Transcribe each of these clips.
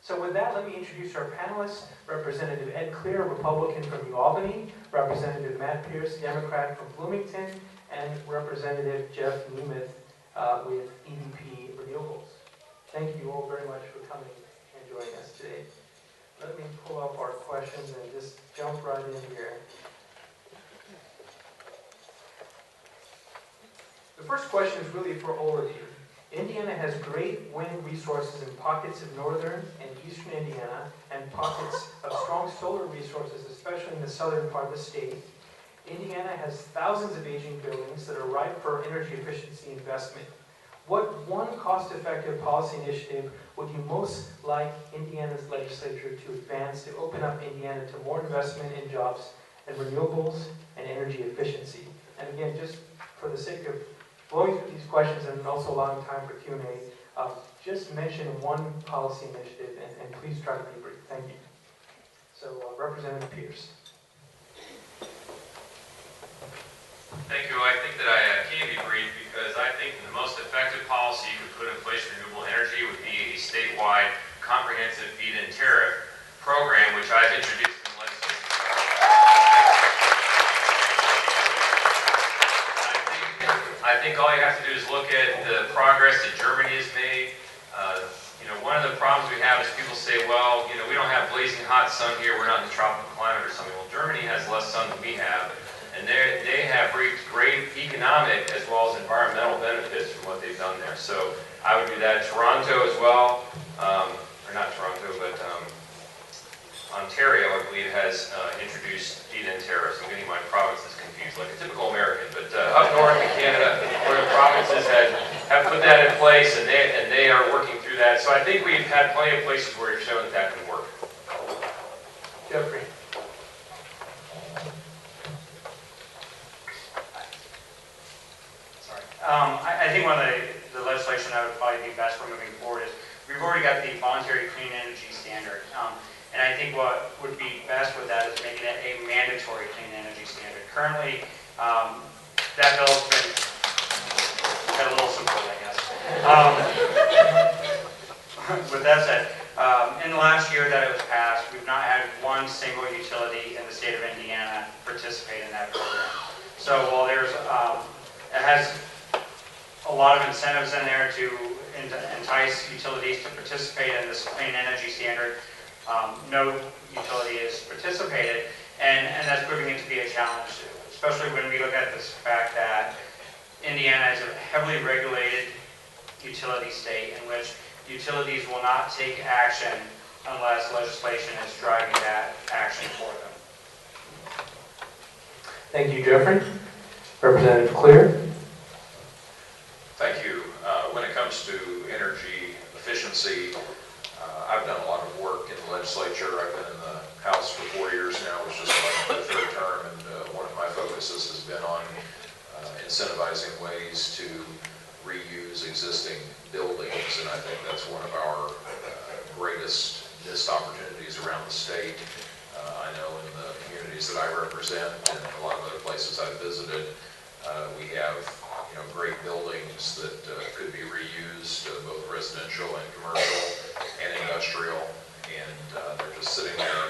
So with that, let me introduce our panelists. Representative Ed Clere, Republican from New Albany, Representative Matt Pierce, Democrat from Bloomington, and Representative Jeff Nemeth with EVP Renewables. Thank you all very much for coming and joining us today. Let me pull up our questions and just jump right in here. The first question is really for all of you. Indiana has great wind resources in pockets of northern and eastern Indiana and pockets of strong solar resources, especially in the southern part of the state. Indiana has thousands of aging buildings that are ripe for energy efficiency investment. What one cost-effective policy initiative would you most like Indiana's legislature to advance to open up Indiana to more investment in jobs and renewables and energy efficiency? And again, just for the sake of blowing through these questions and also allowing time for Q&A, just mention one policy initiative and please try to be brief. Thank you. So, Representative Pierce. Thank you. I think that I can be brief because I think the most effective policy you could put in place for renewable energy would be a statewide comprehensive feed-in tariff program, which I've introduced in the legislature. I think all you have to do is look at the progress that Germany has made. One of the problems we have is people say, well, we don't have blazing hot sun here, we're not in the tropical climate or something. Well, Germany has less sun than we have, and they have reaped great economic as well as environmental benefits from what they've done there. So I would do that. Toronto as well, or not Toronto, but Ontario, I believe, has introduced feed-in tariffs. I'm getting my provinces confused, like a typical American. But up north in Canada, where the provinces have put that in place, and they are working through that. So I think we've had plenty of places where we've shown that can work. Jeffrey. Sorry. I think one of the legislation that would probably be best for moving forward is we've already got the voluntary clean energy standard. And I think what would be best with that is making it a mandatory clean energy standard. Currently, that bill's been got a little support, I guess. With that said, in the last year that it was passed, we've not had one single utility in the state of Indiana participate in that program. So while there's, it has a lot of incentives in there to entice utilities to participate in this clean energy standard, no utility has participated, and that's proving it to be a challenge, especially when we look at this fact that Indiana is a heavily regulated utility state in which utilities will not take action unless legislation is driving that action for them. Thank you, Jeffrey. Representative Clere. Thank you. When it comes to energy efficiency, I've done a lot of work in the legislature. I've been in the House for 4 years now, which is my third term, and one of my focuses has been on incentivizing ways to reuse existing buildings, and I think that's one of our greatest missed opportunities around the state. I know in the communities that I represent and a lot of other places I've visited, we have great buildings that could be reused, both residential and commercial and industrial, and they're just sitting there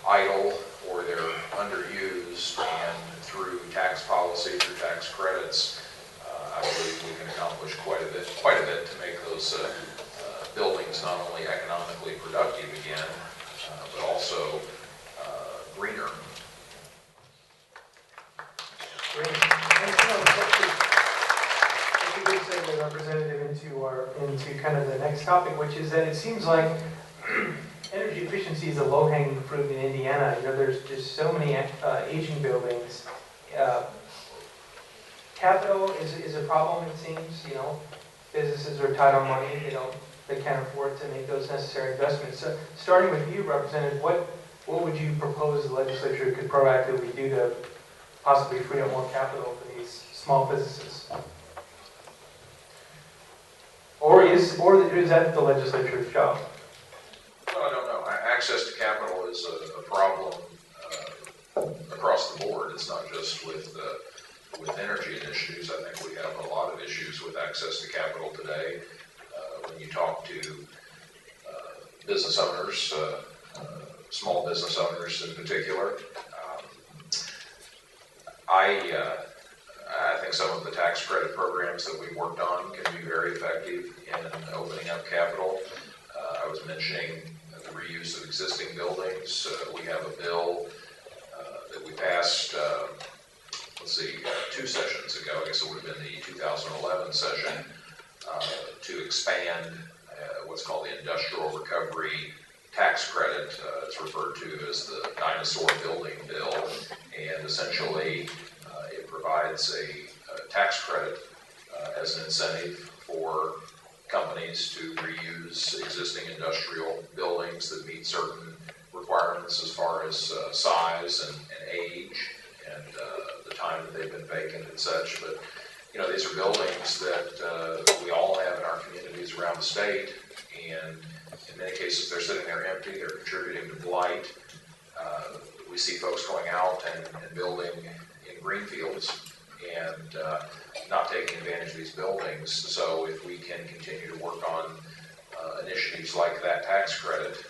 idle or they're underused, and through tax policy, through tax credits, I believe we can accomplish quite a bit to make those buildings not only economically productive again, but also greener. Great. That's a good segue, Representative, into kind of the next topic, which is that it seems like energy efficiency is a low-hanging fruit in Indiana. There's just so many aging buildings. Capital is a problem, it seems. Businesses are tight on money. They can't afford to make those necessary investments. So, starting with you, Representative, what would you propose the legislature could proactively do to possibly free up more capital for these small businesses? Or is that the legislature's job? Well, I don't know. Access to capital is a problem across the board. It's not just with energy initiatives. I think we have a lot of issues with access to capital today. When you talk to business owners, small business owners in particular. I think some of the tax credit programs that we've worked on can be very effective in opening up capital. I was mentioning the reuse of existing buildings. We have a bill that we passed, 2 sessions ago. I guess it would have been the 2011 session, to expand what's called the Industrial Recovery Tax Credit. It's referred to as the Dinosaur Building Bill, and essentially it provides a tax credit as an incentive for companies to reuse existing industrial buildings that meet certain requirements as far as size and age and the time that they've been vacant and such. But these are buildings that we all have in our communities around the state, and in many cases they're sitting there empty. They're contributing to blight. We see folks going out and building in greenfields and not taking advantage of these buildings. So if we can continue to work on initiatives like that tax credit,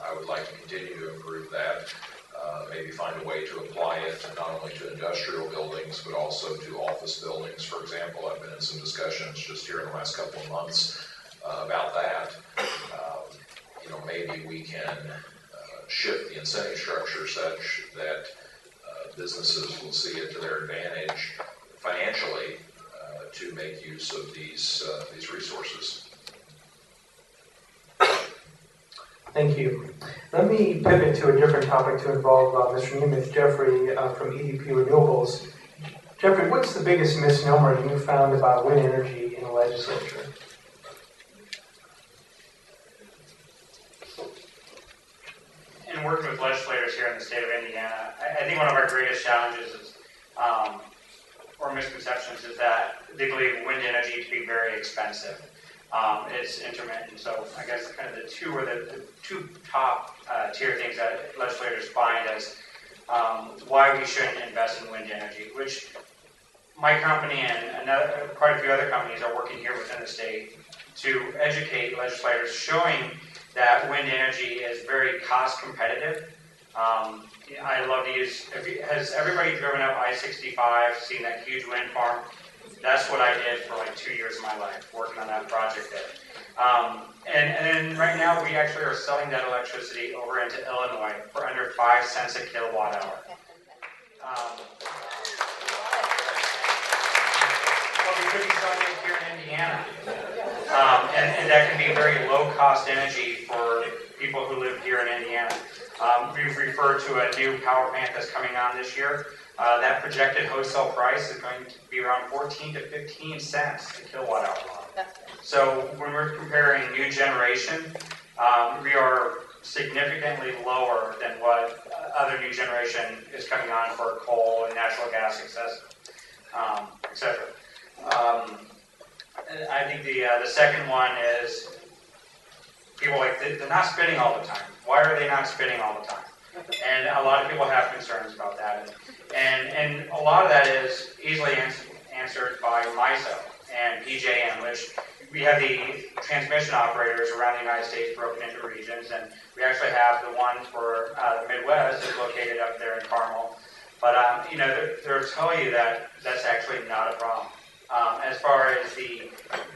I would like to continue to improve that. Maybe find a way to apply it not only to industrial buildings, but also to office buildings, for example. I've been in some discussions just here in the last couple of months about that. Maybe we can shift the incentive structure such that businesses will see it to their advantage financially to make use of these resources. Thank you. Let me pivot to a different topic to involve Mr. Nemeth, Jeffrey from EDP Renewables. Jeffrey, what's the biggest misnomer you found about wind energy in the legislature? In working with legislators here in the state of Indiana, I think one of our greatest challenges is, or misconceptions is that they believe wind energy to be very expensive. It's intermittent, so I guess kind of the two top tier things that legislators find as why we shouldn't invest in wind energy, which my company and quite a few other companies are working here within the state to educate legislators, showing that wind energy is very cost competitive. I love to use, has everybody driven up I-65, seen that huge wind farm? That's what I did for like 2 years of my life, working on that project there. And right now we actually are selling that electricity over into Illinois for under 5 cents a kilowatt hour. Well, we could be selling it here in Indiana. And that can be very low cost energy for people who live here in Indiana. We've referred to a new power plant that's coming on this year. That projected wholesale price is going to be around 14 to 15 cents a kilowatt hour. So when we're comparing new generation, we are significantly lower than what other new generation is coming on for coal and natural gas, etc. I think the second one is people like, they're not spinning all the time. Why are they not spinning all the time? And a lot of people have concerns about that. And a lot of that is easily answered by MISO and PJM, which we have the transmission operators around the United States broken into regions, and we actually have the one for the Midwest is located up there in Carmel. But they'll tell you that that's actually not a problem. As far as the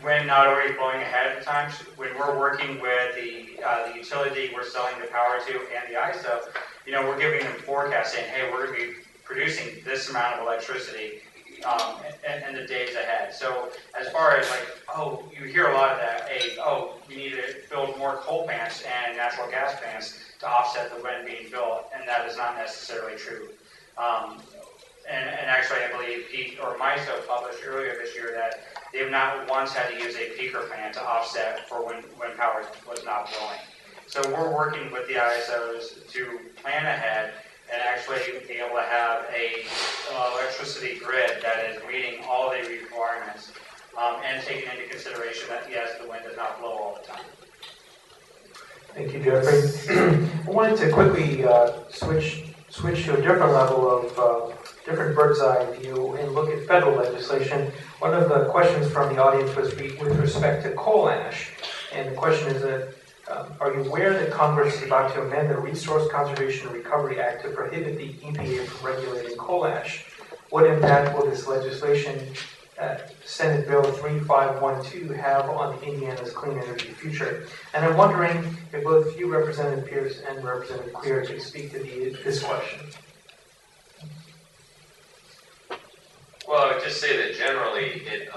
wind not already blowing ahead of time, when we're working with the utility we're selling the power to and the ISO, we're giving them forecasts saying, hey, we're going to be producing this amount of electricity in the days ahead. So as far as you hear a lot of that, you need to build more coal plants and natural gas plants to offset the wind being built, and that is not necessarily true. And actually, I believe MISO published earlier this year that they have not once had to use a peaker plant to offset for when power was not blowing. So we're working with the ISOs to plan ahead and actually be able to have a electricity grid that is meeting all the requirements and taking into consideration that, yes, the wind does not blow all the time. Thank you, Jeffrey. I wanted to quickly switch to a different level of different bird's eye view and look at federal legislation. One of the questions from the audience was with respect to coal ash. And the question is that Are you aware that Congress is about to amend the Resource Conservation and Recovery Act to prohibit the EPA from regulating coal ash? What impact will this legislation, Senate Bill 3512, have on Indiana's clean energy future? And I'm wondering if both you, Representative Pierce, and Representative Clere, could speak to this question. Well, I would just say that generally it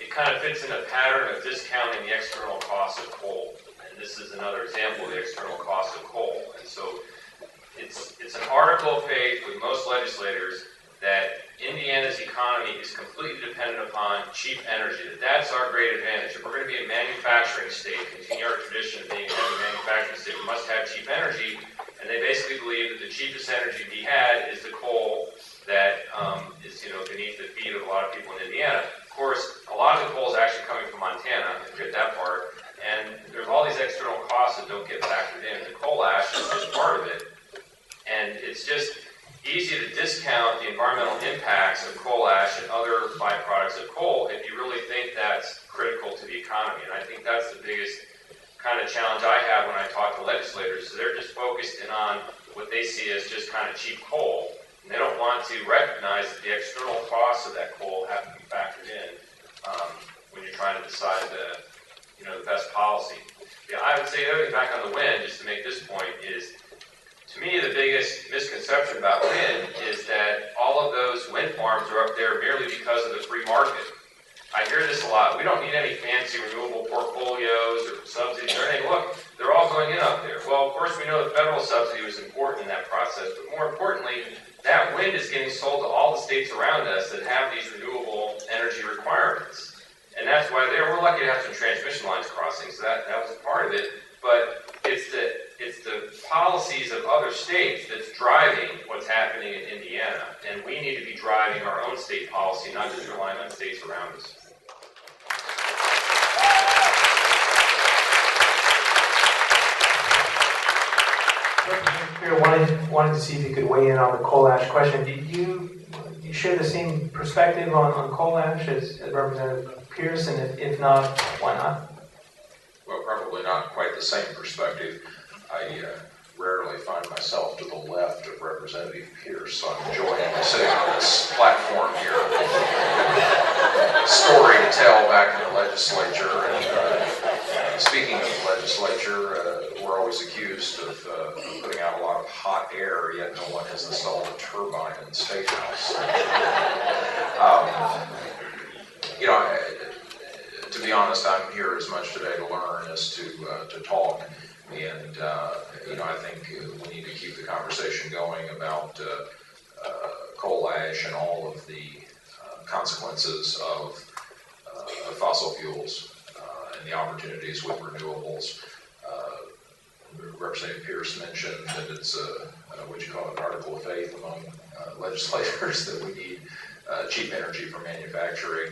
kind of fits in a pattern of discounting the external cost of coal. And this is another example of the external cost of coal. And so it's an article of faith with most legislators that Indiana's economy is completely dependent upon cheap energy. That's our great advantage. If we're going to be a manufacturing state, continue our tradition of being a heavy manufacturing state, we must have cheap energy. And they basically believe that the cheapest energy to be had is the coal that is, beneath the feet of a lot of people in Indiana. Of course, a lot of the coal is actually coming from Montana, if you get that part, and there's all these external costs that don't get factored in. The coal ash is just part of it, and it's just easy to discount the environmental impacts of coal ash and other byproducts of coal if you really think that's critical to the economy. And I think that's the biggest kind of challenge I have when I talk to legislators. So they're just focused in on what they see as just kind of cheap coal. And they don't want to recognize that the external costs of that coal have to be factored in when you're trying to decide the best policy. Yeah, I would say the other thing back on the wind, just to make this point, is to me the biggest misconception about wind is that all of those wind farms are up there merely because of the free market. I hear this a lot. We don't need any fancy renewable portfolios or subsidies or anything. Look, they're all going in up there. Well, of course, we know the federal subsidy was important in that process, but more importantly, that wind is getting sold to all the states around us that have these renewable energy requirements. And that's why we're lucky to have some transmission lines crossing, so that was part of it. But it's the policies of other states that's driving what's happening in Indiana. And we need to be driving our own state policy, not just relying on states around us. Clere, wanted to see if you could weigh in on the coal ash question. Do you share the same perspective on coal ash as Representative Pierce, and if not, why not? Well, probably not quite the same perspective. I rarely find myself to the left of Representative Pierce, so I'm enjoying sitting on this platform here. Story to tell back in the legislature. And speaking of the legislature, we're always accused of putting out a lot of hot air, yet no one has installed a turbine in the State House. To be honest, I'm here as much today to learn as to talk. And, I think we need to keep the conversation going about coal ash and all of the consequences of fossil fuels and the opportunities with renewables. Representative Pierce mentioned that it's what you call an article of faith among legislators that we need cheap energy for manufacturing.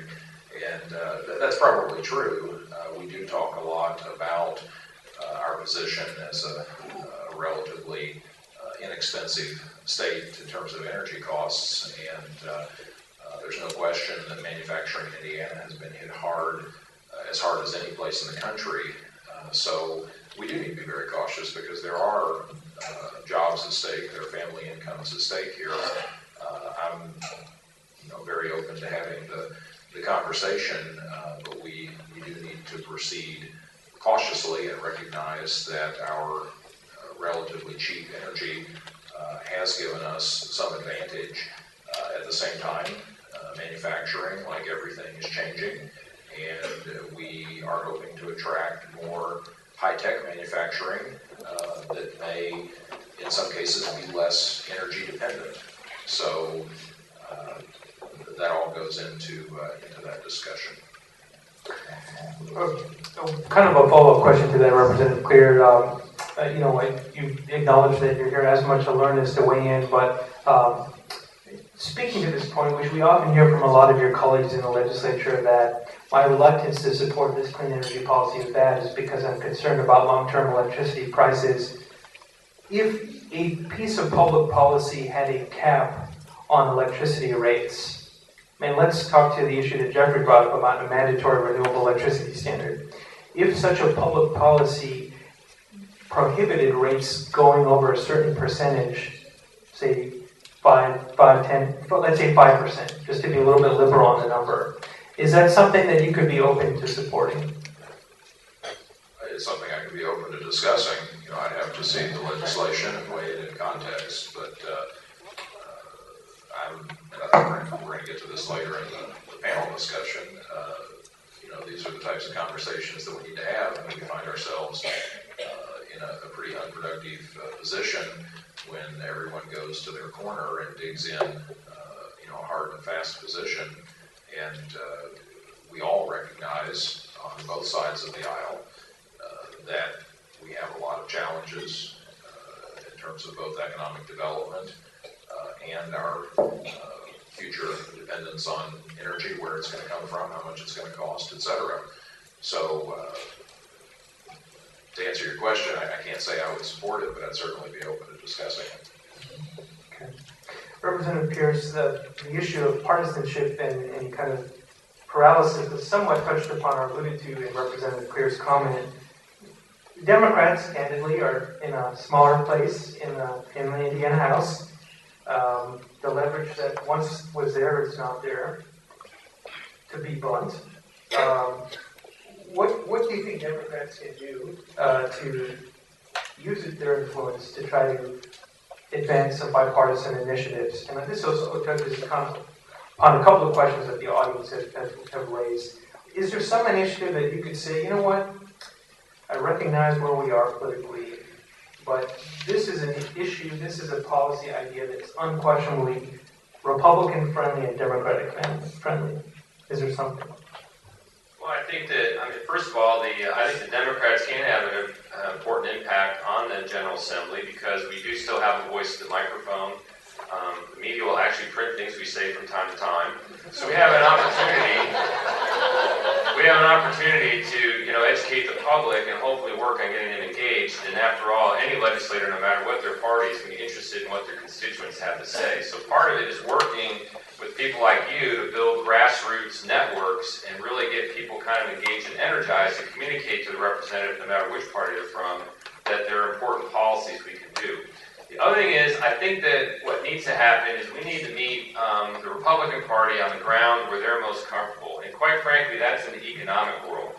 And that's probably true. We do talk a lot about our position as a relatively inexpensive state in terms of energy costs, and there's no question that manufacturing in Indiana has been hit hard, as hard as any place in the country. So we do need to be very cautious because there are jobs at stake, there are family incomes at stake here. I'm very open to having the conversation, but we do need to proceed cautiously and recognize that our relatively cheap energy has given us some advantage. At the same time, manufacturing, like everything, is changing, and we are hoping to attract more high-tech manufacturing that may, in some cases, be less energy dependent. So that all goes into that discussion. Kind of a follow-up question to that, Representative Clere. You acknowledge that you're here as much to learn as to weigh in, but speaking to this point, which we often hear from a lot of your colleagues in the legislature, that my reluctance to support this clean energy policy is bad is because I'm concerned about long-term electricity prices. If a piece of public policy had a cap on electricity rates, let's talk to the issue that Jeffrey brought up about a mandatory renewable electricity standard. if such a public policy prohibited rates going over a certain percentage, say 10, let's say 5%, just to be a little bit liberal on the number, is that something that you could be open to supporting? It's something I could be open to discussing. I'd have to see the legislation and weigh it in context, but I think we're going to get to this later in the panel discussion. These are the types of conversations that we need to have, and we find ourselves in a pretty unproductive position when everyone goes to their corner and digs in, a hard and fast position. And we all recognize on both sides of the aisle that we have a lot of challenges in terms of both economic development and our future dependence on energy, where it's going to come from, how much it's going to cost, etc. So, to answer your question, I can't say I would support it, but I'd certainly be open to discussing it. Okay. Representative Pierce, the issue of partisanship and kind of paralysis was somewhat touched upon or alluded to in Representative Clere's comment. Democrats, candidly, are in a smaller place in the Indiana House. The leverage that once was there is not there, to be blunt. What do you think Democrats can do to use their influence to try to advance some bipartisan initiatives? And this also touches on a couple of questions that the audience have raised. Is there some initiative that you could say, you know what, I recognize where we are politically, but this is an issue, this is a policy idea that's unquestionably Republican-friendly and Democratic-friendly. Is there something? Well, I think that, first of all, I think the Democrats can have an important impact on the General Assembly because we do still have a voice at the microphone. The media will actually print things we say from time to time. So we have an opportunity to, educate the public and hopefully work on getting them engaged. And after all, any legislator, no matter what their party, is going to be interested in what their constituents have to say. So part of it is working with people like you to build grassroots networks and really get people kind of engaged and energized to communicate to the representative, no matter which party they're from, that there are important policies we can do. The other thing is, I think that what needs to happen is we need to meet the Republican Party on the ground where they're most comfortable. And quite frankly, that's in the economic world.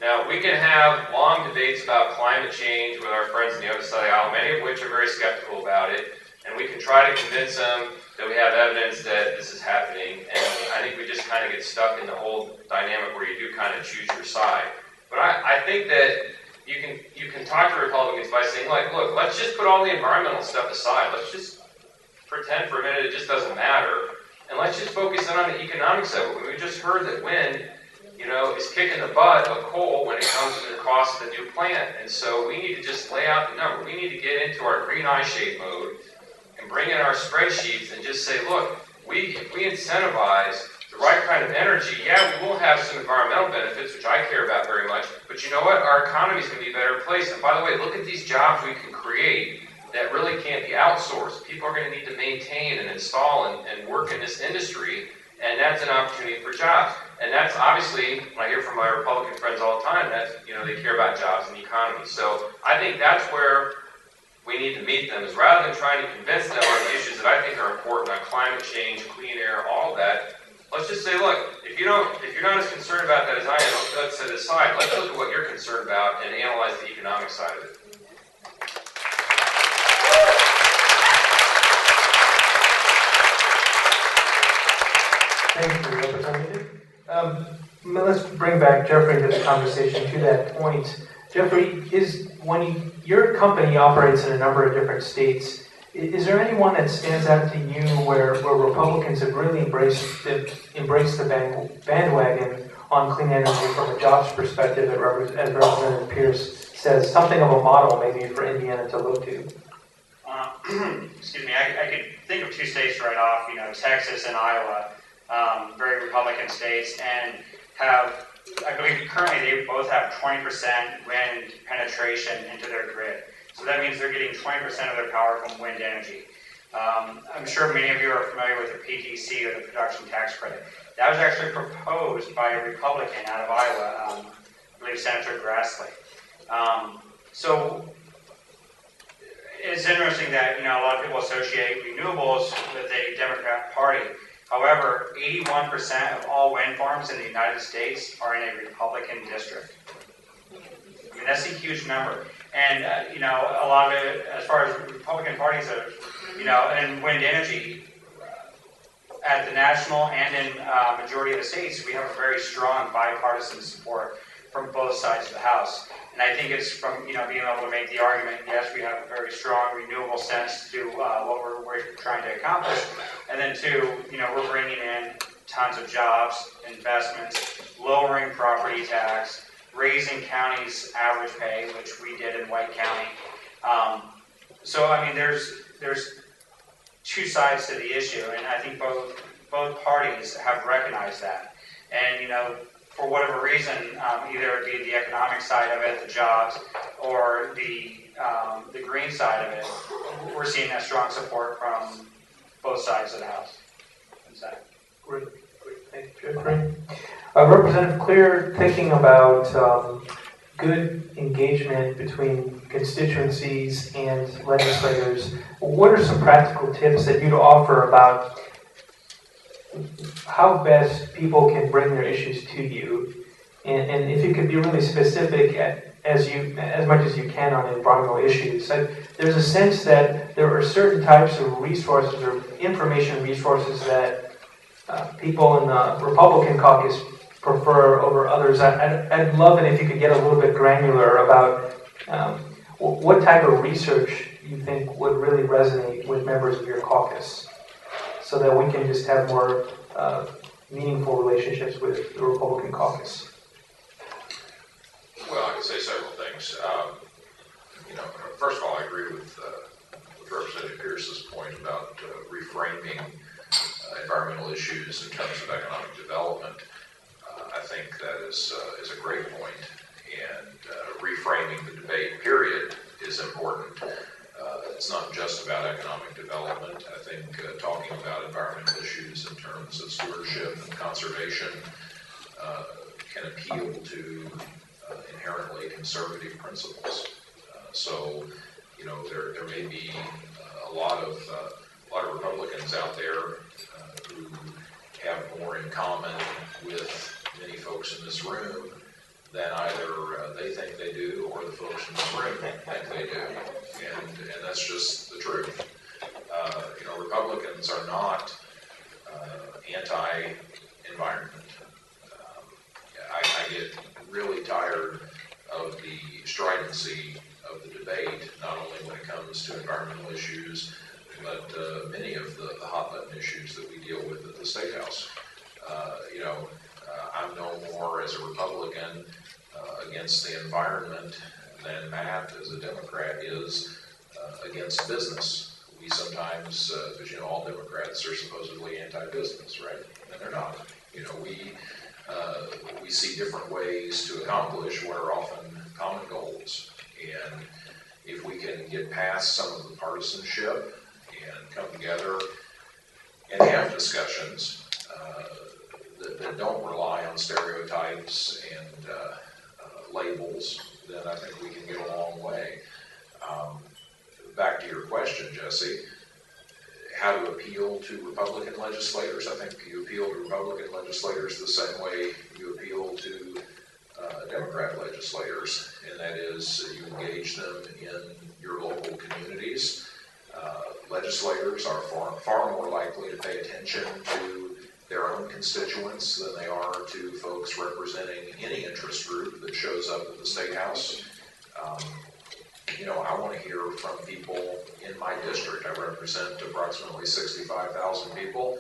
Now, we can have long debates about climate change with our friends on the other side of the aisle, many of which are very skeptical about it. And we can try to convince them that we have evidence that this is happening. And I think we just kind of get stuck in the whole dynamic where you do kind of choose your side. But I think that you can talk to Republicans by saying, look, let's just put all the environmental stuff aside. Let's just pretend for a minute it just doesn't matter. And let's just focus in on the economic side. We just heard that wind, is kicking the butt of coal when it comes to the cost of the new plant. And so we need to just lay out the number. We need to get into our green eye shade mode and bring in our spreadsheets and just say, look, if we incentivize the right kind of energy, yeah, we will have some environmental benefits, which I care about very much, but you know what? Our economy is going to be a better place. And by the way, look at these jobs we can create that really can't be outsourced. People are going to need to maintain and install and work in this industry, and that's an opportunity for jobs. And that's obviously, when I hear from my Republican friends all the time, that's, they care about jobs and the economy. So I think that's where we need to meet them, is rather than trying to convince them on the issues that I think are important on climate change, clean air, all of that. Let's just say, look, if you're not as concerned about that as I am, let's set it aside. Let's look at what you're concerned about and analyze the economic side of it. Thank you, Representative. Let's bring back Jeffrey into the conversation to that point. Jeffrey, when your company operates in a number of different states, is there anyone that stands out to you where Republicans have really embraced the bandwagon on clean energy from a jobs perspective, as Representative Pierce says, something of a model maybe for Indiana to look to? Excuse me, I could think of two states right off, Texas and Iowa, very Republican states, and I believe currently they both have 20% wind penetration into their grid. So that means they're getting 20% of their power from wind energy. I'm sure many of you are familiar with the PTC, or the Production Tax Credit. That was actually proposed by a Republican out of Iowa. I believe Senator Grassley. So it's interesting that, a lot of people associate renewables with a Democrat Party. However, 81% of all wind farms in the United States are in a Republican district. I mean, that's a huge number. And, a lot of it, as far as Republican parties are, and wind energy, at the national and in majority of the states, we have a very strong bipartisan support from both sides of the House. And I think it's from, being able to make the argument, yes, we have a very strong renewable sense to what we're trying to accomplish. And then two, we're bringing in tons of jobs, investments, lowering property tax, raising counties' average pay, which we did in White County. So, I mean, there's two sides to the issue, and I think both parties have recognized that. And, for whatever reason, either it be the economic side of it, the jobs, or the green side of it, we're seeing that strong support from both sides of the House. Great. Thank you, Jeffrey. Representative Clere, thinking about good engagement between constituencies and legislators, what are some practical tips that you'd offer about how best people can bring their issues to you? And if you could be really specific as much as you can on environmental issues. There's a sense that there are certain types of resources or information resources that people in the Republican caucus prefer over others. I'd love it if you could get a little bit granular about what type of research you think would really resonate with members of your caucus, so that we can just have more meaningful relationships with the Republican caucus. Well, I can say several things. First of all, I agree with Representative Pierce's point about reframing environmental issues in terms of economic development. I think that is a great point, and reframing the debate, period, is important. It's not just about economic development. I think talking about environmental issues in terms of stewardship and conservation can appeal to inherently conservative principles. So, there may be a lot of Republicans out there who have more in common with many folks in this room than either they think they do or the folks in this room think they do. And that's just the truth. Republicans are not anti-environment. I get really tired of the stridency of the debate, not only when it comes to environmental issues, but many of the hot button issues that we deal with at the State House. I'm no more as a Republican against the environment than Matt as a Democrat is against business. We sometimes, because all Democrats are supposedly anti-business, right? And they're not. We see different ways to accomplish what are often common goals. And if we can get past some of the partisanship and come together and have discussions that don't rely on stereotypes and labels, then I think we can get a long way. Back to your question, Jesse, how to appeal to Republican legislators. I think you appeal to Republican legislators the same way you appeal to Democrat legislators, and that is you engage them in your local communities. Legislators are far more likely to pay attention to their own constituents than they are to folks representing any interest group that shows up at the State House. I want to hear from people in my district. I represent approximately 65,000 people,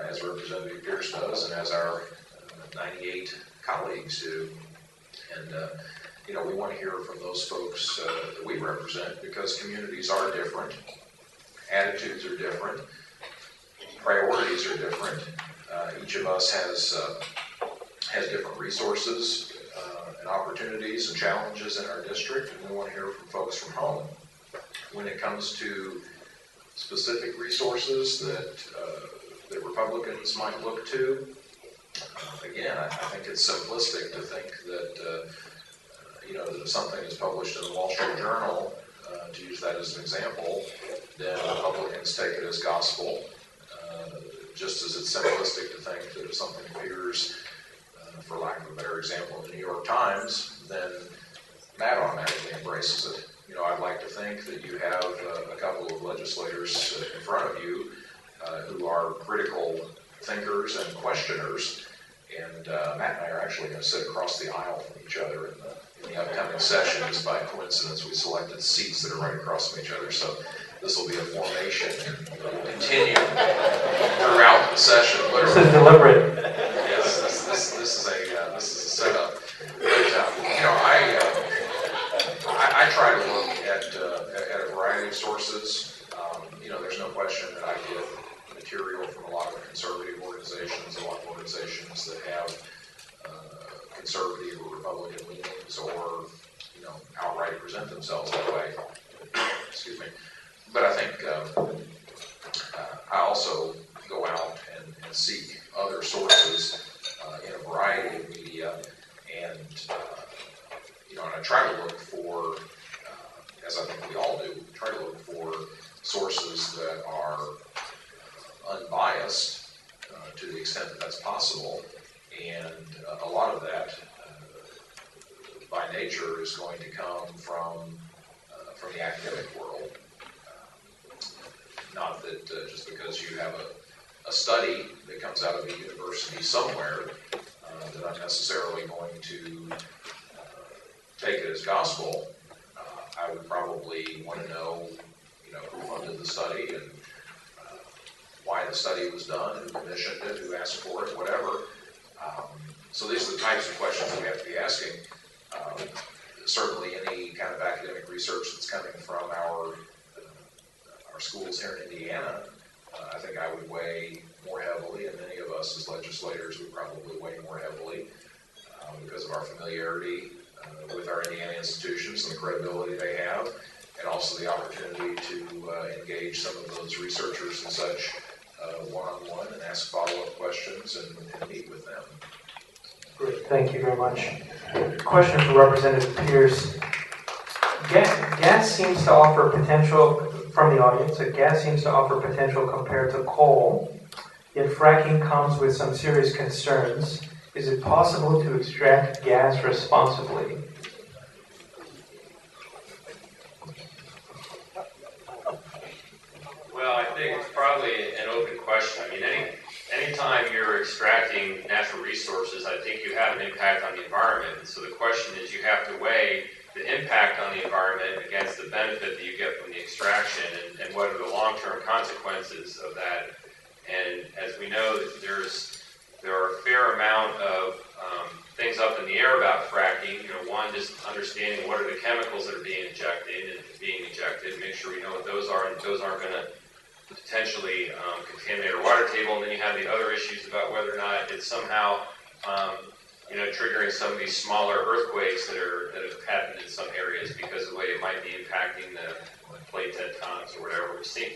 as Representative Pierce does, and as our 98 colleagues do. And, we want to hear from those folks that we represent, because communities are different, attitudes are different, priorities are different. Each of us has different resources and opportunities and challenges in our district, and we want to hear from folks from home. When it comes to specific resources that Republicans might look to, again, I think it's simplistic to think that If something is published in the Wall Street Journal, to use that as an example, then Republicans take it as gospel, just as it's simplistic to think that if something appears, for lack of a better example, in the New York Times, then Matt automatically embraces it. I'd like to think that you have a couple of legislators in front of you who are critical thinkers and questioners, and Matt and I are actually going to sit across the aisle from each other in the upcoming session. Just by coincidence, we selected seats that are right across from each other, so this will be a formation and will continue throughout the session. This is deliberate. Yes, this is a setup. But I try to look at a variety of sources. There's no question that I get material from a lot of conservative organizations, a lot of organizations that have conservative or Republican leanings, or outright present themselves that way. Excuse me. But I think I also go out and seek other sources in a variety of media, and and I try to look for, as I think we all do, try to look for sources that are unbiased to the extent that that's possible, and a lot of that, by nature, is going to come from the academic world. Not that just because you have a study that comes out of a university somewhere, that I'm necessarily going to take it as gospel. I would probably want to know, who funded the study and why the study was done, who commissioned it, who asked for it, whatever. So these are the types of questions that we have to be asking. Certainly any kind of academic research that's coming from our schools here in Indiana, I think I would weigh more heavily, and many of us as legislators would probably weigh more heavily because of our familiarity with our Indiana institutions and the credibility they have, and also the opportunity to engage some of those researchers and such one-on-one and ask follow-up questions and meet with them. Great, thank you very much. Question for Representative Pierce. Gas seems to offer potential, from the audience, gas seems to offer potential compared to coal, yet fracking comes with some serious concerns. Is it possible to extract gas responsibly? Well, I think it's probably an open question. I mean, anytime you're extracting natural resources, I think you have an impact on the environment. So the question is, you have to weigh the impact on the environment against the benefit that you get from the extraction, and what are the long-term consequences of that. And as we know, there are a fair amount of things up in the air about fracking. One, just understanding what are the chemicals that are being injected, make sure we know what those are, and those aren't going to potentially contaminate our water table. And then you have the other issues about whether or not it's somehow triggering some of these smaller earthquakes that have happened in some areas because of the way it might be impacting the plate tectonics or whatever we're seeing.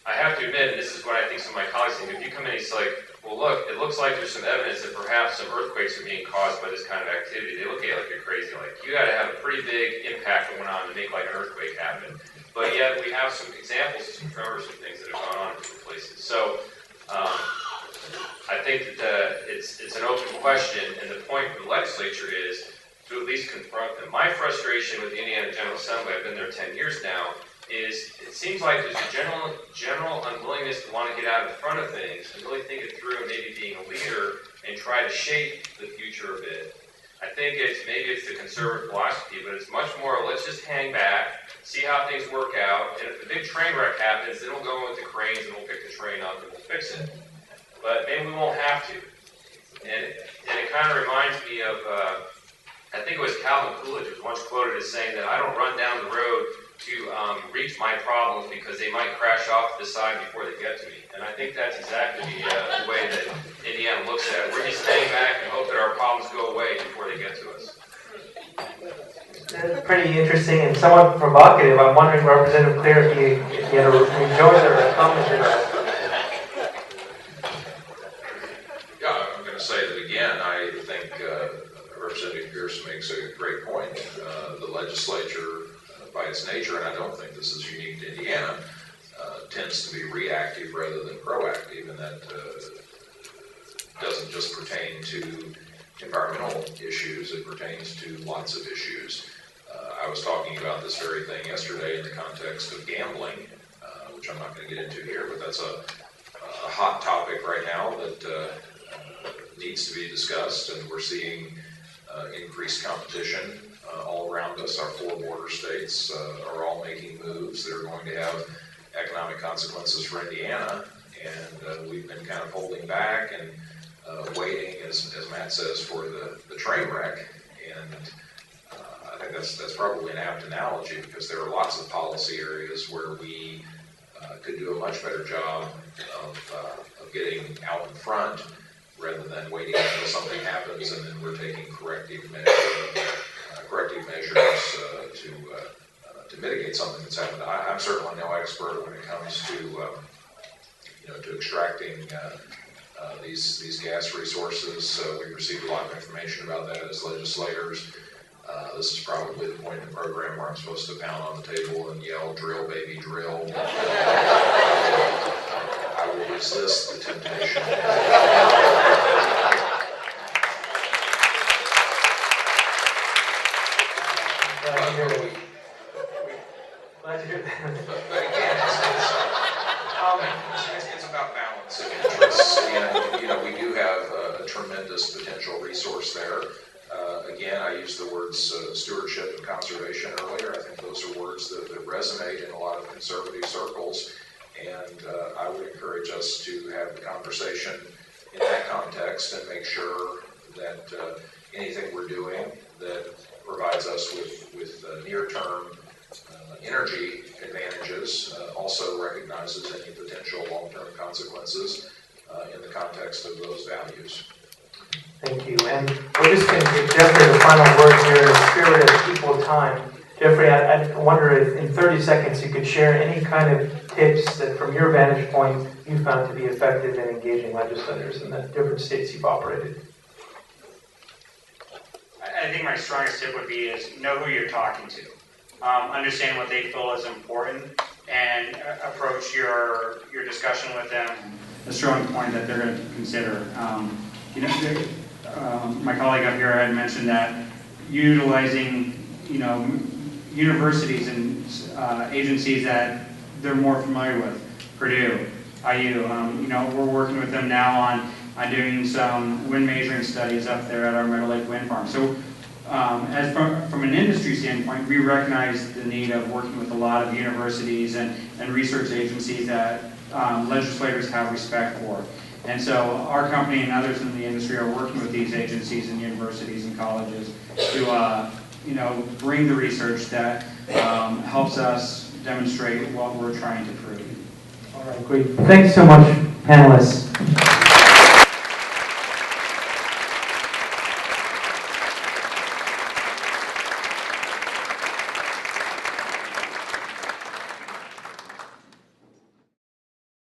I have to admit, and this is what I think some of my colleagues think, if you come in and it's like, well, look, it looks like there's some evidence that perhaps some earthquakes are being caused by this kind of activity. They look at it like you're crazy. Like, you got to have a pretty big impact going on to make like an earthquake happen. But yet we have some examples of some tremors and things that have gone on in different places. So I think that it's an open question, and the point for the legislature is to at least confront them. My frustration with the Indiana General Assembly, I've been there 10 years now, is it seems like there's a general unwillingness to want to get out in front of things and really think it through, and maybe being a leader and try to shape the future a bit. I think maybe it's the conservative philosophy, but it's much more, let's just hang back, see how things work out, and if the big train wreck happens, then we'll go in with the cranes and we'll pick the train up and we'll fix it. But maybe we won't have to. And it kind of reminds me of, I think it was Calvin Coolidge was once quoted as saying that I don't run down the road to reach my problems because they might crash off to the side before they get to me. And I think that's exactly the way that Indiana looks at it. We're just staying back and hope that our problems go away before they get to us. That's pretty interesting and somewhat provocative. I'm wondering, Representative Clere, if you had a rejoinder or a comment to that. Yeah, I'm going to say that again. I think Representative Pierce makes a legislature, by its nature, and I don't think this is unique to Indiana, tends to be reactive rather than proactive, and that doesn't just pertain to environmental issues, it pertains to lots of issues. I was talking about this very thing yesterday in the context of gambling, which I'm not going to get into here, but that's a hot topic right now that needs to be discussed, and we're seeing increased competition all around us. Our 4 border states are all making moves that are going to have economic consequences for Indiana, and we've been kind of holding back and waiting, as Matt says, for the train wreck. And I think that's probably an apt analogy, because there are lots of policy areas where we could do a much better job of getting out in front rather than waiting until something happens and then we're taking corrective measures to mitigate something that's happened. I'm certainly no expert when it comes to extracting these gas resources. We received a lot of information about that as legislators. This is probably the point in the program where I'm supposed to pound on the table and yell, "Drill, baby, drill." I will resist the temptation. Glad to hear that. But again, it's about balance of interests, and we do have a tremendous potential resource there. Again, I used the words stewardship and conservation earlier. I think those are words that resonate in a lot of conservative circles, and I would encourage us to have the conversation in that context and make sure that anything we're doing that provides us with near-term energy advantages also recognizes any potential long-term consequences in the context of those values. Thank you. And we're just going to give Jeffrey the final word here in the spirit of equal time. Jeffrey, I wonder if in 30 seconds you could share any kind of tips that from your vantage point you found to be effective in engaging legislators in the different states you've operated. I think my strongest tip would be is know who you're talking to. Understand what they feel is important, and approach your discussion with them a strong point that they're going to consider. My colleague up here had mentioned that utilizing, universities and agencies that they're more familiar with, Purdue, IU. We're working with them now on doing some wind measuring studies up there at our Meadow Lake Wind Farm. So, as from an industry standpoint, we recognize the need of working with a lot of universities and research agencies that legislators have respect for. And so our company and others in the industry are working with these agencies and universities and colleges to bring the research that helps us demonstrate what we're trying to prove. All right, great. Thanks so much, panelists.